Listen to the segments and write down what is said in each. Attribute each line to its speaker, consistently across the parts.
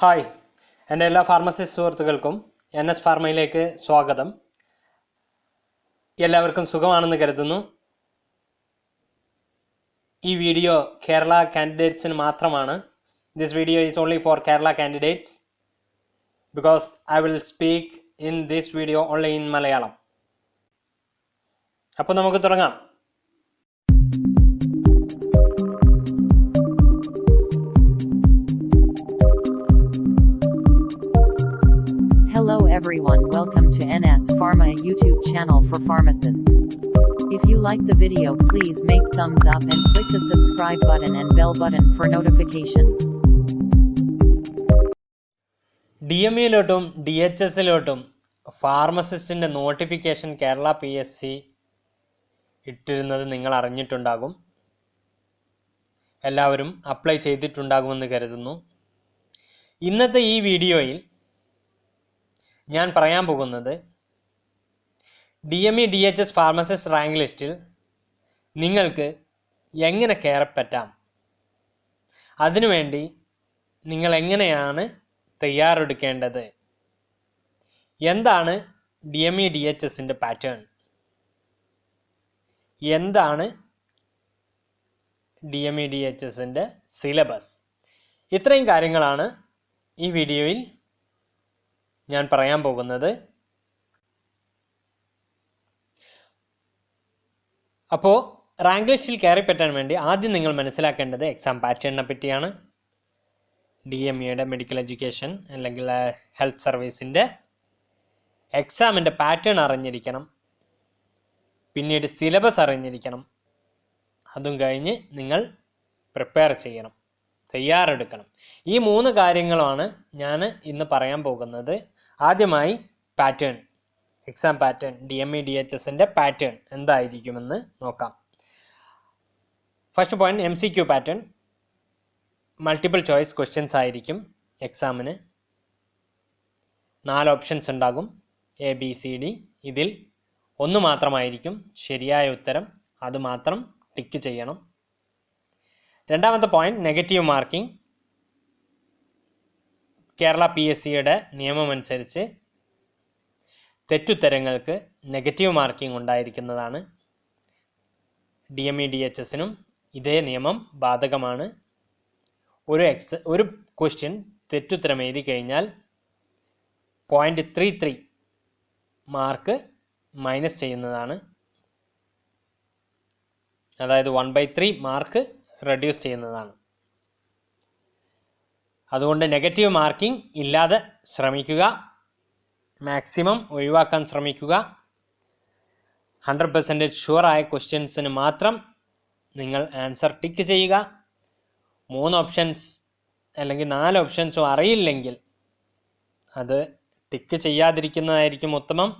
Speaker 1: Hi, എൻ്റെ എല്ലാ pharmacist സുഹൃത്തുക്കൾക്കും NS ഫാർമയിലേക്ക് സ്വാഗതം. എല്ലാവർക്കും സുഖമാണെന്ന് കരുതുന്നു. ഈ വീഡിയോ കേരള കാൻഡിഡേറ്റ്സിന് മാത്രമാണ്. This video is only for Kerala candidates because I will speak in this video only in Malayalam. അപ്പോൾ നമുക്ക് തുടങ്ങാം.
Speaker 2: Hello everyone, welcome to NS Pharma YouTube channel for Pharmacist. If you like the video, please make thumbs up and click the subscribe button and bell button for notification.
Speaker 1: DMEയിലോട്ടും DHSലോട്ടും ഫാർമസിസ്റ്റിൻ്റെ notification Kerala PSC ഇട്ടിരുന്നത് നിങ്ങൾ അറിഞ്ഞിട്ടുണ്ടാകും. എല്ലാവരും apply ചെയ്തിട്ടുണ്ടാകുമെന്ന് കരുതുന്നു. ഇന്നത്തെ ഈ വീഡിയോയിൽ ഞാൻ പറയാൻ പോകുന്നത് DME DHS ഫാർമസിസ്റ്റ് റാങ്ക് ലിസ്റ്റിൽ നിങ്ങൾക്ക് എങ്ങനെ കയറപ്പറ്റാം, അതിനുവേണ്ടി നിങ്ങൾ എങ്ങനെയാണ് തയ്യാറെടുക്കേണ്ടത്, എന്താണ് DME DHSൻ്റെ പാറ്റേൺ, എന്താണ് DME DHSൻ്റെ സിലബസ്, ഇത്രയും കാര്യങ്ങളാണ് ഈ വീഡിയോയിൽ ഞാൻ പറയാൻ പോകുന്നത്. അപ്പോൾ റാങ്ക് ലിസ്റ്റിൽ കയറിപ്പറ്റാൻ വേണ്ടി ആദ്യം നിങ്ങൾ മനസ്സിലാക്കേണ്ടത് എക്സാം പാറ്റേണിനെ പറ്റിയാണ്. DMEയുടെ മെഡിക്കൽ എഡ്യൂക്കേഷൻ അല്ലെങ്കിൽ ഹെൽത്ത് സർവീസിൻ്റെ എക്സാമിൻ്റെ പാറ്റേൺ അറിഞ്ഞിരിക്കണം. പിന്നീട് സിലബസ് അറിഞ്ഞിരിക്കണം. അതും കഴിഞ്ഞ് നിങ്ങൾ പ്രിപ്പയർ ചെയ്യണം, തയ്യാറെടുക്കണം. ഈ 3 കാര്യങ്ങളാണ് ഞാൻ ഇന്ന് പറയാൻ പോകുന്നത്. ആദ്യമായി പാറ്റേൺ, എക്സാം പാറ്റേൺ, DME DHSൻ്റെ പാറ്റേൺ എന്തായിരിക്കുമെന്ന് നോക്കാം. First point MCQ pattern. Multiple choice questions ആയിരിക്കും എക്സാമിന്. 4 ഓപ്ഷൻസ് ഉണ്ടാകും, ABCD. ഇതിൽ ഒന്ന് മാത്രമായിരിക്കും ശരിയായ ഉത്തരം, അത് മാത്രം ടിക്ക് ചെയ്യണം. രണ്ടാമത്തെ പോയിന്റ് നെഗറ്റീവ് മാർക്കിംഗ്. കേരള PSCയുടെ നിയമമനുസരിച്ച് തെറ്റുത്തരങ്ങൾക്ക് നെഗറ്റീവ് മാർക്കിംഗ് ഉണ്ടായിരിക്കുന്നതാണ്. DME DHSനും ഇതേ നിയമം ബാധകമാണ്. ഒരു ക്വസ്റ്റ്യൻ തെറ്റുത്തരം എഴുതി കഴിഞ്ഞാൽ 0.33 മാർക്ക് മൈനസ് ചെയ്യുന്നതാണ്. അതായത് 1/3 മാർക്ക് റെഡ്യൂസ് ചെയ്യുന്നതാണ്. അതുകൊണ്ട് നെഗറ്റീവ് മാർക്കിംഗ് ഇല്ലാതെ ശ്രമിക്കുക, മാക്സിമം ഒഴിവാക്കാൻ ശ്രമിക്കുക. 100% ഷുവറായ ക്വസ്റ്റ്യൻസിന് മാത്രം നിങ്ങൾ ആൻസർ ടിക്ക് ചെയ്യുക. 3 ഓപ്ഷൻസ് അല്ലെങ്കിൽ 4 ഓപ്ഷൻസും അറിയില്ലെങ്കിൽ അത് ടിക്ക് ചെയ്യാതിരിക്കുന്നതായിരിക്കും ഉത്തമം.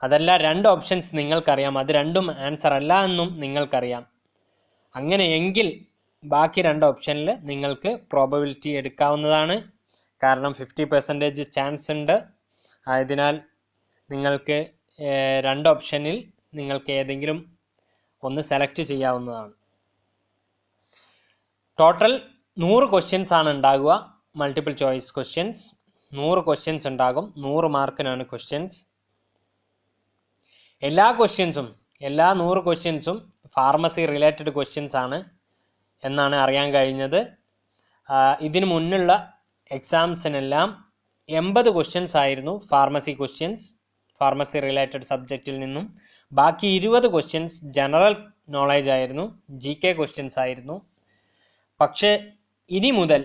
Speaker 1: അതല്ല 2 ഓപ്ഷൻസ് നിങ്ങൾക്കറിയാം, അത് രണ്ടും ആൻസർ അല്ല എന്നും നിങ്ങൾക്കറിയാം. അങ്ങനെയെങ്കിൽ ബാക്കി 2 ഓപ്ഷനിൽ നിങ്ങൾക്ക് പ്രോബബിലിറ്റി എടുക്കാവുന്നതാണ്. കാരണം 50% ചാൻസ് ഉണ്ട്. ആയതിനാൽ നിങ്ങൾക്ക് 2 ഓപ്ഷനിൽ നിങ്ങൾക്ക് ഏതെങ്കിലും ഒന്ന് സെലക്ട് ചെയ്യാവുന്നതാണ്. ടോട്ടൽ 100 ക്വസ്റ്റ്യൻസ് ആണ് ഉണ്ടാകുക. മൾട്ടിപ്പിൾ ചോയ്സ് ക്വസ്റ്റ്യൻസ് 100 ക്വസ്റ്റ്യൻസ് ഉണ്ടാകും. 100 മാർക്കിനാണ് ക്വസ്റ്റ്യൻസ്. എല്ലാ 100 ക്വസ്റ്റ്യൻസും ഫാർമസി റിലേറ്റഡ് ക്വസ്റ്റ്യൻസ് ആണ് എന്നാണ് അറിയാൻ കഴിഞ്ഞത്. ഇതിനു മുന്നുള്ള എക്സാംസിനെല്ലാം 80 ക്വസ്റ്റ്യൻസ് ആയിരുന്നു ഫാർമസി ക്വസ്റ്റ്യൻസ്, ഫാർമസി റിലേറ്റഡ് സബ്ജക്റ്റിൽ നിന്നും. ബാക്കി 20 ക്വസ്റ്റ്യൻസ് ജനറൽ നോളേജ് ആയിരുന്നു, GK ക്വസ്റ്റ്യൻസ് ആയിരുന്നു. പക്ഷേ ഇനി മുതൽ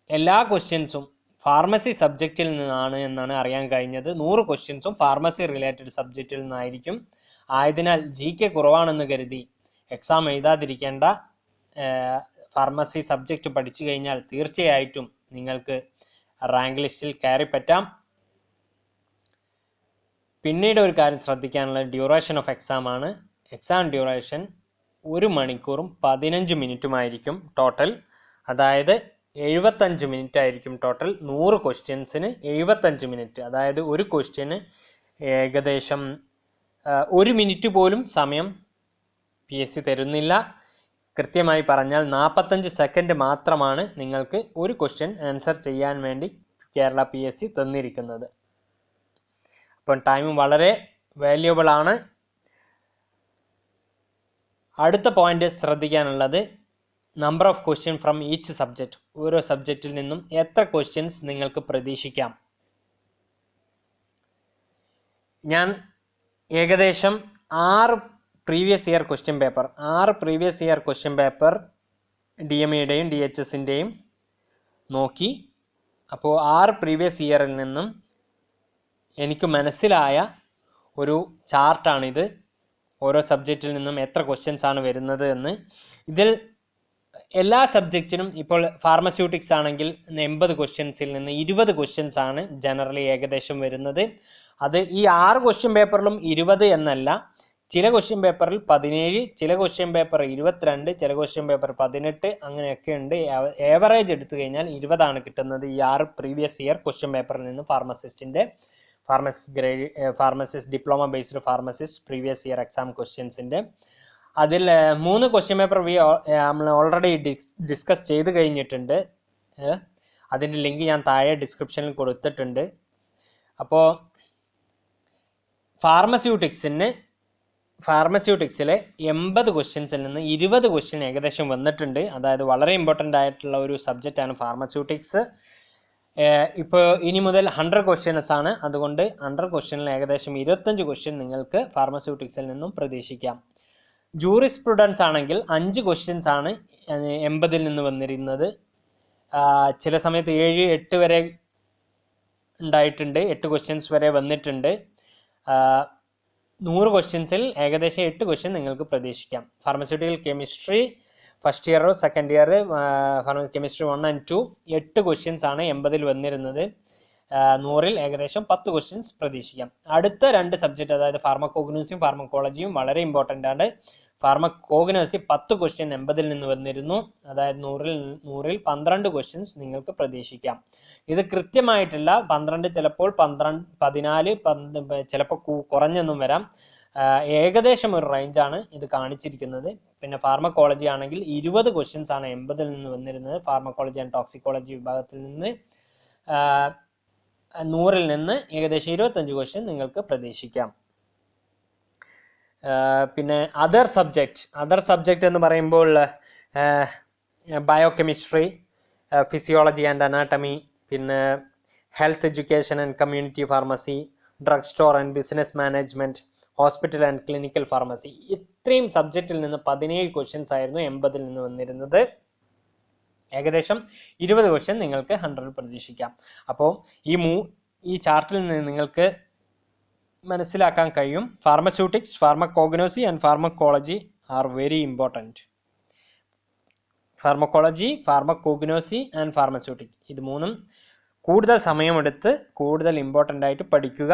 Speaker 1: എല്ലാ ക്വസ്റ്റ്യൻസും ഫാർമസി സബ്ജക്റ്റിൽ നിന്നാണ് എന്നാണ് അറിയാൻ കഴിഞ്ഞത്. 100 ക്വസ്റ്റ്യൻസും ഫാർമസി റിലേറ്റഡ് സബ്ജക്റ്റിൽ നിന്നായിരിക്കും. ആയതിനാൽ GK കുറവാണെന്ന് കരുതി എക്സാം എഴുതാതിരിക്കേണ്ട. ഫാർമസി സബ്ജക്റ്റ് പഠിച്ചു കഴിഞ്ഞാൽ തീർച്ചയായിട്ടും നിങ്ങൾക്ക് റാങ്ക് ലിസ്റ്റിൽ കയറിപ്പറ്റാം. പിന്നീട് ഒരു കാര്യം ശ്രദ്ധിക്കാനുള്ളത് ഡ്യൂറേഷൻ ഓഫ് എക്സാം ആണ്. എക്സാം ഡ്യൂറേഷൻ 1 മണിക്കൂറും 15 മിനിറ്റുമായിരിക്കും ടോട്ടൽ. അതായത് 75 മിനിറ്റ് ആയിരിക്കും ടോട്ടൽ. 100 ക്വസ്റ്റ്യൻസിന് 75 മിനിറ്റ്. അതായത് ഒരു ക്വസ്റ്റ്യന് ഏകദേശം 1 മിനിറ്റ് പോലും സമയം PSC തരുന്നില്ല. കൃത്യമായി പറഞ്ഞാൽ 45 സെക്കൻഡ് മാത്രമാണ് നിങ്ങൾക്ക് ഒരു ക്വസ്റ്റ്യൻ ആൻസർ ചെയ്യാൻ വേണ്ടി കേരള PSC തന്നിരിക്കുന്നത്. അപ്പം ടൈം വളരെ വാല്യുബിൾ ആണ്. അടുത്ത പോയിന്റ് ശ്രദ്ധിക്കാനുള്ളത് number of question from each subject. ഓരോ സബ്ജക്റ്റിൽ നിന്നും എത്ര ക്വസ്റ്റ്യൻസ് നിങ്ങൾക്ക് പ്രതീക്ഷിക്കാം. ഞാൻ ഏകദേശം 6 പ്രീവിയസ് ഇയർ ക്വസ്റ്റ്യൻ പേപ്പർ DMEയുടെയും DHSൻ്റെയും നോക്കി. അപ്പോൾ 6 പ്രീവിയസ് ഇയറിൽ നിന്നും എനിക്ക് മനസ്സിലായ ഒരു ചാർട്ടാണിത്. ഓരോ സബ്ജക്റ്റിൽ നിന്നും എത്ര ക്വസ്റ്റ്യൻസ് ആണ് വരുന്നത് എന്ന്. ഇതിൽ എല്ലാ സബ്ജക്റ്റിനും ഇപ്പോൾ ഫാർമസ്യൂട്ടിക്സ് ആണെങ്കിൽ 80 ക്വസ്റ്റ്യൻസിൽ നിന്ന് 20 ക്വസ്റ്റ്യൻസ് ആണ് ജനറലി ഏകദേശം വരുന്നത്. അത് ഈ 6 ക്വസ്റ്റ്യൻ പേപ്പറിലും 20 എന്നല്ല, ചില ക്വസ്റ്റ്യൻ പേപ്പറിൽ 17, ചില ക്വസ്റ്റ്യൻ പേപ്പർ 22, ചില ക്വസ്റ്റ്യൻ പേപ്പർ 18, അങ്ങനെയൊക്കെ ഉണ്ട്. ഏവറേജ് എടുത്തു കഴിഞ്ഞാൽ 20 ആണ് കിട്ടുന്നത് ഈ 6 പ്രീവിയസ് ഇയർ ക്വസ്റ്റ്യൻ പേപ്പറിൽ നിന്ന്. Pharmacist diploma based pharmacist previous year exam ക്വസ്റ്റ്യൻസിൻ്റെ അതിൽ 3 ക്വസ്റ്റ്യൻ പേപ്പർ നമ്മൾ ഓൾറെഡി ഡിസ്കസ് ചെയ്ത് കഴിഞ്ഞിട്ടുണ്ട്. അതിൻ്റെ ലിങ്ക് ഞാൻ താഴെ ഡിസ്ക്രിപ്ഷനിൽ കൊടുത്തിട്ടുണ്ട്. അപ്പോൾ ഫാർമസ്യൂട്ടിക്സിലെ 80 ക്വസ്റ്റ്യൻസിൽ നിന്ന് 20 ക്വസ്റ്റ്യൻ ഏകദേശം വന്നിട്ടുണ്ട്. അതായത് വളരെ ഇമ്പോർട്ടൻ്റ് ആയിട്ടുള്ള ഒരു സബ്ജക്റ്റാണ് ഫാർമസ്യൂട്ടിക്സ്. ഇപ്പോൾ ഇനി മുതൽ 100 ക്വസ്റ്റ്യൻസ് ആണ്. അതുകൊണ്ട് 100 ക്വസ്റ്റ്യനിൽ ഏകദേശം 25 ക്വസ്റ്റ്യൻ നിങ്ങൾക്ക് ഫാർമസ്യൂട്ടിക്സിൽ നിന്നും പ്രതീക്ഷിക്കാം. ജൂറിസ്പ്രുഡൻസ് ആണെങ്കിൽ 5 ക്വസ്റ്റ്യൻസ് ആണ് 80 നിന്ന് വന്നിരുന്നത്. ചില സമയത്ത് 7, 8 വരെ ഉണ്ടായിട്ടുണ്ട്. 8 ക്വസ്റ്റ്യൻസ് വരെ വന്നിട്ടുണ്ട്. 100 ക്വസ്റ്റ്യൻസിൽ ഏകദേശം 8 ക്വസ്റ്റ്യൻ നിങ്ങൾക്ക് പ്രതീക്ഷിക്കാം. ഫാർമസ്യൂട്ടിക്കൽ കെമിസ്ട്രി ഫസ്റ്റ് ഇയറോ second year chemistry 1 and 2 8 questions ആണ് 80 വന്നിരുന്നത്. 100-ൽ ഏകദേശം 10 ക്വസ്റ്റ്യൻസ് പ്രതീക്ഷിക്കാം. അടുത്ത 2 സബ്ജക്റ്റ്, അതായത് ഫാർമക്കോഗ്നോസിയും ഫാർമക്കോളജിയും വളരെ ഇമ്പോർട്ടൻ്റ് ആണ്. ഫാർമക്കോഗ്നോസി 10 ക്വസ്റ്റ്യൻ 80 നിന്ന് വന്നിരുന്നു. അതായത് 100-ൽ 12 ക്വസ്റ്റ്യൻസ് നിങ്ങൾക്ക് പ്രതീക്ഷിക്കാം. ഇത് കൃത്യമായിട്ടില്ല, 12 ചിലപ്പോൾ 14 ചിലപ്പോൾ കുറഞ്ഞൊന്നും വരാം. ഏകദേശം ഒരു റേഞ്ചാണ് ഇത് കാണിച്ചിരിക്കുന്നത്. പിന്നെ ഫാർമക്കോളജി ആണെങ്കിൽ 20 ക്വസ്റ്റ്യൻസ് ആണ് 80 നിന്ന് വന്നിരുന്നത്. ഫാർമക്കോളജി ആൻഡ് ടോക്സിക്കോളജി വിഭാഗത്തിൽ നിന്ന് 100-ൽ നിന്ന് ഏകദേശം 25 ക്വസ്റ്റ്യൻ നിങ്ങൾക്ക് പ്രതീക്ഷിക്കാം. പിന്നെ അതർ സബ്ജക്റ്റ് എന്ന് പറയുമ്പോൾ ബയോകെമിസ്ട്രി, ഫിസിയോളജി ആൻഡ് അനാട്ടമി, പിന്നെ health education and community pharmacy, drug store and business management, hospital and clinical pharmacy. ഇത്രയും സബ്ജക്റ്റിൽ നിന്ന് 17 ക്വസ്റ്റ്യൻസ് ആയിരുന്നു 80-ൽ നിന്ന് വന്നിരുന്നത്. ഏകദേശം 20 ക്വസ്റ്റ്യൻ നിങ്ങൾക്ക് 100-ൽ പ്രതീക്ഷിക്കാം. അപ്പോൾ ഈ ചാർട്ടിൽ നിന്ന് നിങ്ങൾക്ക് മനസ്സിലാക്കാൻ കഴിയും pharmaceutics, pharmacognosy and pharmacology are very important. Pharmacology, pharmacognosy and pharmaceutic, ഇത് മൂന്നും കൂടുതൽ സമയമെടുത്ത് കൂടുതൽ ഇമ്പോർട്ടൻ്റ് ആയിട്ട് പഠിക്കുക.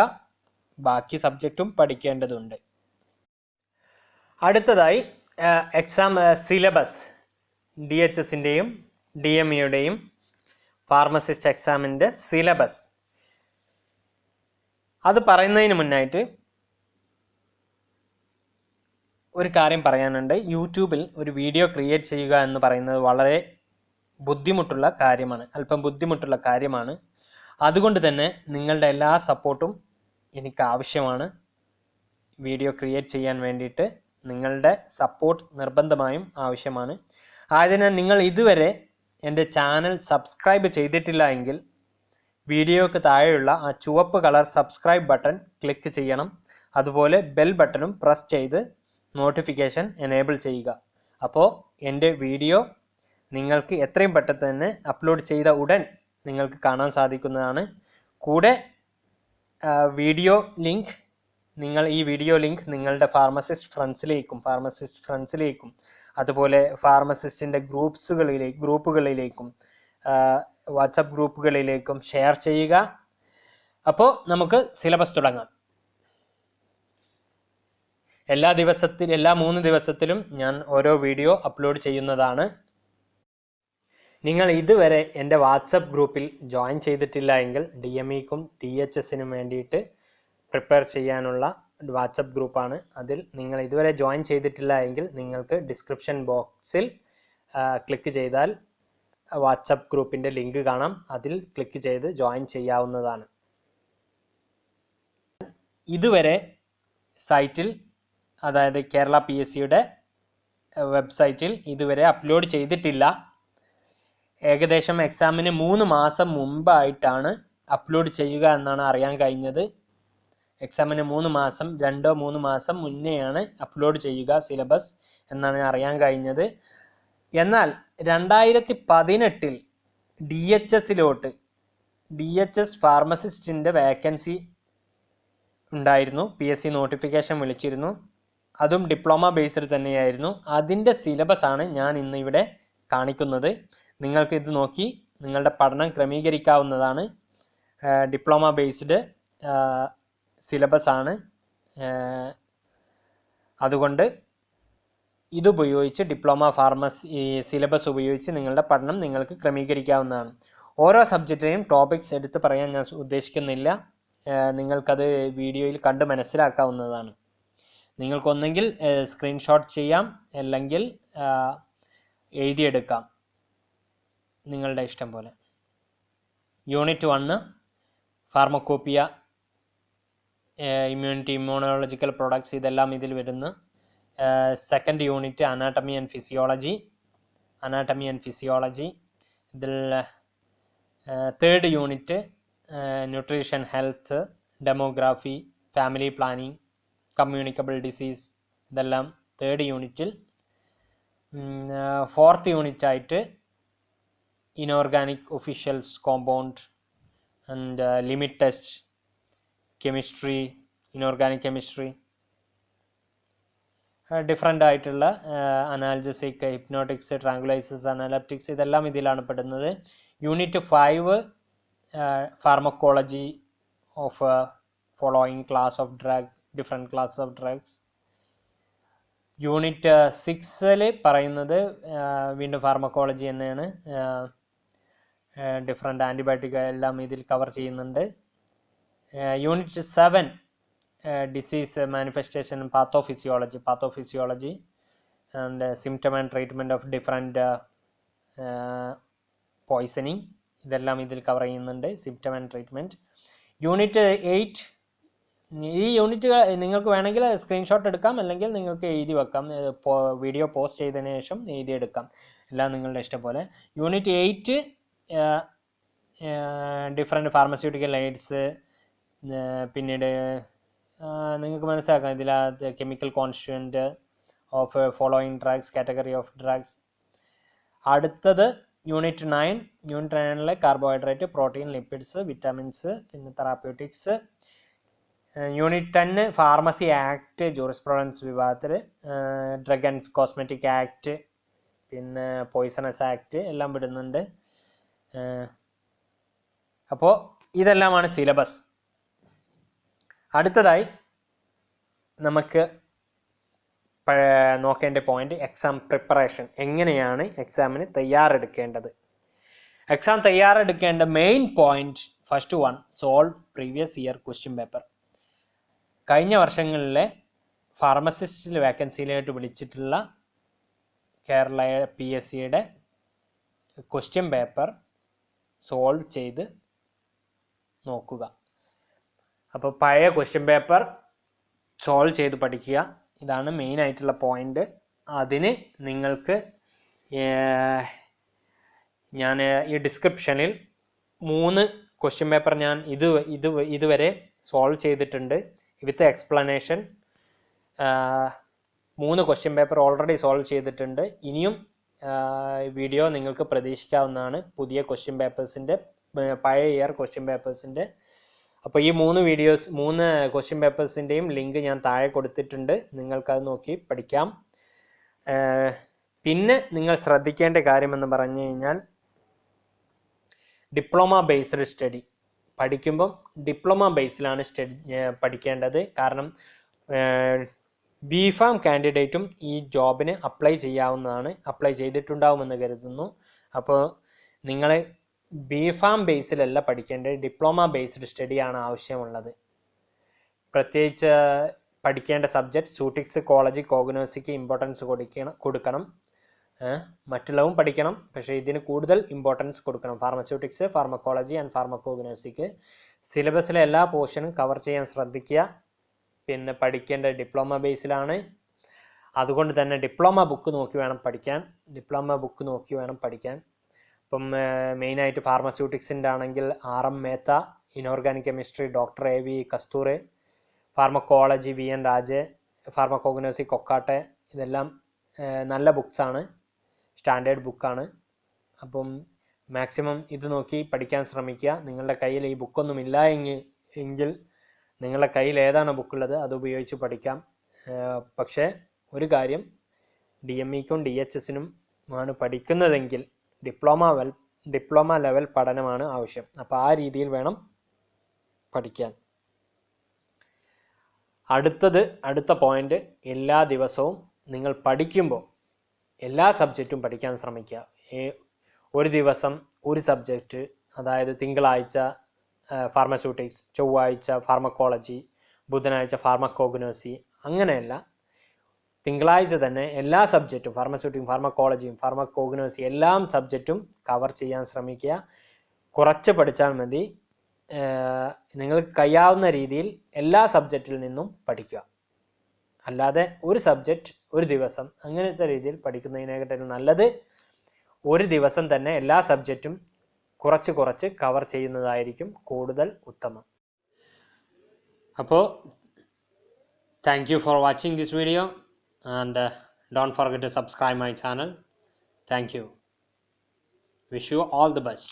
Speaker 1: ബാക്കി സബ്ജക്റ്റും പഠിക്കേണ്ടതുണ്ട്. അടുത്തതായി എക്സാം സിലബസ്, DHSൻ്റെയും DMEയുടെയും ഫാർമസിസ്റ്റ് എക്സാമിൻ്റെ സിലബസ്. അത് പറയുന്നതിന് മുന്നായിട്ട് ഒരു കാര്യം പറയാനുണ്ട്. യൂട്യൂബിൽ ഒരു വീഡിയോ ക്രിയേറ്റ് ചെയ്യുക എന്ന് പറയുന്നത് വളരെ ബുദ്ധിമുട്ടുള്ള കാര്യമാണ്. അതുകൊണ്ട് തന്നെ നിങ്ങളുടെ എല്ലാ സപ്പോർട്ടും എനിക്ക് ആവശ്യമാണ്. വീഡിയോ ക്രിയേറ്റ് ചെയ്യാൻ വേണ്ടിയിട്ട് നിങ്ങളുടെ സപ്പോർട്ട് നിർബന്ധമായും ആവശ്യമാണ്. ആയതിനാൽ നിങ്ങൾ ഇതുവരെ എൻ്റെ ചാനൽ സബ്സ്ക്രൈബ് ചെയ്തിട്ടില്ല എങ്കിൽ വീഡിയോക്ക് താഴെയുള്ള ആ ചുവപ്പ് കളർ സബ്സ്ക്രൈബ് ബട്ടൺ ക്ലിക്ക് ചെയ്യണം. അതുപോലെ ബെൽ ബട്ടണും പ്രസ് ചെയ്ത് നോട്ടിഫിക്കേഷൻ എനേബിൾ ചെയ്യുക. അപ്പോൾ എൻ്റെ വീഡിയോ നിങ്ങൾക്ക് എത്രയും പെട്ടെന്ന് തന്നെ അപ്ലോഡ് ചെയ്ത ഉടൻ നിങ്ങൾക്ക് കാണാൻ സാധിക്കുന്നതാണ്. കൂടെ വീഡിയോ ലിങ്ക് നിങ്ങളുടെ ഫാർമസിസ്റ്റ് ഫ്രണ്ട്സിലേക്കും അതുപോലെ ഫാർമസിസ്റ്റിൻ്റെ ഗ്രൂപ്പുകളിലേക്കും വാട്സപ്പ് ഗ്രൂപ്പുകളിലേക്കും ഷെയർ ചെയ്യുക. അപ്പോൾ നമുക്ക് സിലബസ് തുടങ്ങാം. എല്ലാ 3 ദിവസത്തിലും ഞാൻ ഓരോ വീഡിയോ അപ്ലോഡ് ചെയ്യുന്നതാണ്. നിങ്ങൾ ഇതുവരെ എൻ്റെ വാട്സപ്പ് ഗ്രൂപ്പിൽ ജോയിൻ ചെയ്തിട്ടില്ല എങ്കിൽ DMEക്കും DHSനും വേണ്ടിയിട്ട് പ്രിപ്പയർ ചെയ്യാനുള്ള വാട്സപ്പ് ഗ്രൂപ്പാണ്. അതിൽ നിങ്ങൾ ഇതുവരെ ജോയിൻ ചെയ്തിട്ടില്ല എങ്കിൽ നിങ്ങൾക്ക് ഡിസ്ക്രിപ്ഷൻ ബോക്സിൽ ക്ലിക്ക് ചെയ്താൽ വാട്സപ്പ് ഗ്രൂപ്പിൻ്റെ ലിങ്ക് കാണാം. അതിൽ ക്ലിക്ക് ചെയ്ത് ജോയിൻ ചെയ്യാവുന്നതാണ്. ഇതുവരെ സൈറ്റിൽ, അതായത് കേരള PSCയുടെ വെബ്സൈറ്റിൽ ഇതുവരെ അപ്ലോഡ് ചെയ്തിട്ടില്ല. ഏകദേശം എക്സാമിന് 3 മാസം മുമ്പായിട്ടാണ് അപ്ലോഡ് ചെയ്യുക എന്നാണ് അറിയാൻ കഴിഞ്ഞത്. എക്സാമിന് 3 മാസം 2-3 മാസം മുന്നെയാണ് അപ്ലോഡ് ചെയ്യുക സിലബസ് എന്നാണ് അറിയാൻ കഴിഞ്ഞത്. എന്നാൽ 2018 DHSലോട്ട് DHS ഫാർമസിസ്റ്റിൻ്റെ വേക്കൻസി ഉണ്ടായിരുന്നു. PSC നോട്ടിഫിക്കേഷൻ വിളിച്ചിരുന്നു. അതും ഡിപ്ലോമ ബേസ്ഡ് തന്നെയായിരുന്നു. അതിൻ്റെ സിലബസാണ് ഞാൻ ഇന്ന് ഇവിടെ കാണിക്കുന്നത്. നിങ്ങൾക്ക് ഇത് നോക്കി നിങ്ങളുടെ പഠനം ക്രമീകരിക്കാവുന്നതാണ്. Diploma based സിലബസാണ്. അതുകൊണ്ട് ഇതുപയോഗിച്ച് ഡിപ്ലോമ ഫാർമസി സിലബസ് ഉപയോഗിച്ച് നിങ്ങളുടെ പഠനം നിങ്ങൾക്ക് ക്രമീകരിക്കാവുന്നതാണ്. ഓരോ സബ്ജക്റ്റിനെയും ടോപ്പിക്സ് എടുത്ത് പറയാൻ ഞാൻ ഉദ്ദേശിക്കുന്നില്ല. നിങ്ങൾക്കത് വീഡിയോയിൽ കണ്ട് മനസ്സിലാക്കാവുന്നതാണ്. നിങ്ങൾക്കൊന്നെങ്കിൽ സ്ക്രീൻഷോട്ട് ചെയ്യാം, അല്ലെങ്കിൽ എഴുതിയെടുക്കാം, നിങ്ങളുടെ ഇഷ്ടം പോലെ. Unit 1 pharmacopoeia, immunity, immunological products, ഇതെല്ലാം ഇതിൽ വരുന്നു. Second unit anatomy and physiology. ഇതിൽ third unit nutrition, health, demography, family planning, communicable disease, ഇതെല്ലാം തേർഡ് യൂണിറ്റിൽ. ഫോർത്ത് യൂണിറ്റായിട്ട് inorganic officials compound and limit test, chemistry, inorganic chemistry, different ആയിട്ടുള്ള analgesic, hypnotics, tranquillisers, analeptics, ഇതെല്ലാം ഇതിലാണ് പെടുന്നത്. Unit 5 pharmacology of following class of drug, different class of drugs. Unit 6 പറയുന്നത് വീണ്ടും pharmacology തന്നെയാണ്. ഡിഫറെൻറ്റ് ആൻറ്റിബയോട്ടിക് എല്ലാം ഇതിൽ കവർ ചെയ്യുന്നുണ്ട്. Unit 7 disease manifestation, pathophysiology and symptom and treatment of different poisoning, ഇതെല്ലാം ഇതിൽ കവർ ചെയ്യുന്നുണ്ട്. Symptom and treatment. യൂണിറ്റ് 8, ഈ യൂണിറ്റ് നിങ്ങൾക്ക് വേണമെങ്കിൽ സ്ക്രീൻഷോട്ട് എടുക്കാം, അല്ലെങ്കിൽ നിങ്ങൾക്ക് എഴുതി വെക്കാം. വീഡിയോ പോസ്റ്റ് ചെയ്തതിന് ശേഷം എഴുതിയെടുക്കാം, എല്ലാം നിങ്ങളുടെ ഇഷ്ടം പോലെ. യൂണിറ്റ് 8 ഡിഫറെൻറ്റ് ഫാർമസ്യൂട്ടിക്കൽ എയ്ഡ്സ്, പിന്നീട് നിങ്ങൾക്ക് മനസ്സിലാക്കാം ഇതിലകത്ത് chemical constituent of following drugs, category of drugs. അടുത്തത് unit 9. Carbohydrate, protein, lipids, vitamins, പിന്നെ therapeutics. Unit 10 pharmacy act, jurisprudence വിഭാഗത്തിൽ, ഡ്രഗ് ആൻഡ് കോസ്മെറ്റിക് ആക്ട്, പിന്നെ പോയ്സണസ് ആക്ട് എല്ലാം വിടുന്നുണ്ട്. അപ്പോൾ ഇതെല്ലാമാണ് സിലബസ്. അടുത്തതായി നമുക്ക് നോക്കേണ്ട പോയിന്റ് എക്സാം പ്രിപ്പറേഷൻ. എങ്ങനെയാണ് എക്സാമിന് തയ്യാറെടുക്കേണ്ടത്? എക്സാം തയ്യാറെടുക്കേണ്ട main point, first one, solve previous year question paper. കഴിഞ്ഞ വർഷങ്ങളിലെ ഫാർമസിസ്റ്റിൽ വേക്കൻസിയിലായിട്ട് വിളിച്ചിട്ടുള്ള കേരള PSCയുടെ ക്വസ്റ്റ്യൻ പേപ്പർ സോൾവ് ചെയ്ത് നോക്കുക. അപ്പോൾ പഴയ ക്വസ്റ്റ്യൻ പേപ്പർ സോൾവ് ചെയ്ത് പഠിക്കുക. ഇതാണ് മെയിൻ ആയിട്ടുള്ള പോയിന്റ്. അതിന് നിങ്ങൾക്ക് ഞാൻ ഈ ഡിസ്ക്രിപ്ഷനിൽ 3 ക്വസ്റ്റ്യൻ പേപ്പർ ഞാൻ ഇതുവരെ സോൾവ് ചെയ്തിട്ടുണ്ട് വിത്ത് explanation. 3 question paper already solve ചെയ്തിട്ടുണ്ട്. ഇനിയും വീഡിയോ നിങ്ങൾക്ക് പ്രതീക്ഷിക്കാവുന്നതാണ് പുതിയ ക്വസ്റ്റ്യൻ പേപ്പേഴ്സിൻ്റെ, പഴയ ഇയർ ക്വസ്റ്റ്യൻ പേപ്പേഴ്സിൻ്റെ. അപ്പോൾ ഈ 3 ക്വസ്റ്റ്യൻ പേപ്പേഴ്സിൻ്റെയും ലിങ്ക് ഞാൻ താഴെ കൊടുത്തിട്ടുണ്ട്. നിങ്ങൾക്കത് നോക്കി പഠിക്കാം. പിന്നെ നിങ്ങൾ ശ്രദ്ധിക്കേണ്ട കാര്യമെന്ന് പറഞ്ഞു കഴിഞ്ഞാൽ, ഡിപ്ലോമ ബേസ്ഡ് സ്റ്റഡി പഠിക്കുമ്പം ഡിപ്ലോമ ബേസിലാണ് പഠിക്കേണ്ടത്. കാരണം BPharm കാൻഡിഡേറ്റും ഈ ജോബിന് അപ്ലൈ ചെയ്യാവുന്നതാണ്, അപ്ലൈ ചെയ്തിട്ടുണ്ടാവുമെന്ന് കരുതുന്നു. അപ്പോൾ നിങ്ങൾ BPharm ബേസിലല്ല പഠിക്കേണ്ടത്, ഡിപ്ലോമ ബേസ്ഡ് സ്റ്റഡിയാണ് ആവശ്യമുള്ളത്. പ്രത്യേകിച്ച് പഠിക്കേണ്ട സബ്ജക്റ്റ് സൂട്ടിക്സിക്കോളജി കോഗ്നോസിക്ക് ഇമ്പോർട്ടൻസ് കൊടുക്കണം. മറ്റുള്ളവും പഠിക്കണം, പക്ഷേ ഇതിന് കൂടുതൽ ഇമ്പോർട്ടൻസ് കൊടുക്കണം. ഫാർമസ്യൂട്ടിക്സ്, ഫാർമക്കോളജി ആൻഡ് ഫാർമക്കോഗ്നോസിക്ക് സിലബസിലെ എല്ലാ പോർഷനും കവർ ചെയ്യാൻ ശ്രദ്ധിക്കുക. പിന്നെ പഠിക്കേണ്ട ഡിപ്ലോമ ബേസിലാണ്. അതുകൊണ്ട് തന്നെ ഡിപ്ലോമ ബുക്ക് നോക്കി വേണം പഠിക്കാൻ. ഇപ്പം മെയിനായിട്ട് ഫാർമസ്യൂട്ടിക്സിൻ്റെ ആണെങ്കിൽ RM Mehta, inorganic chemistry doctor AV Kasture, pharmacology VN Raje, pharmacognosy Kokate, ഇതെല്ലാം നല്ല ബുക്സാണ്, സ്റ്റാൻഡേർഡ് ബുക്കാണ്. അപ്പം മാക്സിമം ഇത് നോക്കി പഠിക്കാൻ ശ്രമിക്കുക. നിങ്ങളുടെ കയ്യിൽ ഈ ബുക്കൊന്നും ഇല്ല എങ്കിൽ നിങ്ങളുടെ കയ്യിൽ ഏതാണ് ബുക്കുള്ളത് അത് ഉപയോഗിച്ച് പഠിക്കാം. പക്ഷേ ഒരു കാര്യം, DMEക്കും DHSനും ആണ് പഠിക്കുന്നതെങ്കിൽ ഡിപ്ലോമ ലെവൽ പഠനമാണ് ആവശ്യം. അപ്പോൾ ആ രീതിയിൽ വേണം പഠിക്കാൻ. അടുത്ത പോയിന്റ്, എല്ലാ ദിവസവും നിങ്ങൾ പഠിക്കുമ്പോൾ എല്ലാ സബ്ജക്റ്റും പഠിക്കാൻ ശ്രമിക്കുക. ഒരു ദിവസം ഒരു സബ്ജക്റ്റ്, അതായത് തിങ്കളാഴ്ച ഫാർമസ്യൂട്ടിക്സ്, ചൊവ്വാഴ്ച ഫാർമക്കോളജി, ബുധനാഴ്ച ഫാർമക്കോഗ്നോസി, അങ്ങനെയല്ല. തിങ്കളാഴ്ച തന്നെ എല്ലാ സബ്ജക്റ്റും, ഫാർമസ്യൂട്ടിക്കും ഫാർമക്കോളജിയും ഫാർമക്കോഗ്നോസി എല്ലാം സബ്ജക്റ്റും കവർ ചെയ്യാൻ ശ്രമിക്കുക. കുറച്ച് പഠിച്ചാൽ മതി. നിങ്ങൾക്ക് കഴിയാവുന്ന രീതിയിൽ എല്ലാ സബ്ജക്റ്റിൽ നിന്നും പഠിക്കുക. അല്ലാതെ ഒരു സബ്ജക്റ്റ് ഒരു ദിവസം അങ്ങനത്തെ രീതിയിൽ പഠിക്കുന്നതിനേക്കാളും നല്ലത് ഒരു ദിവസം തന്നെ എല്ലാ സബ്ജക്റ്റും കുറച്ച് കവർ ചെയ്യുന്നതായിരിക്കും കൂടുതൽ ഉത്തമം. അപ്പോൾ thank you for watching this video and don't forget to subscribe my channel. Thank you. Wish you all the best.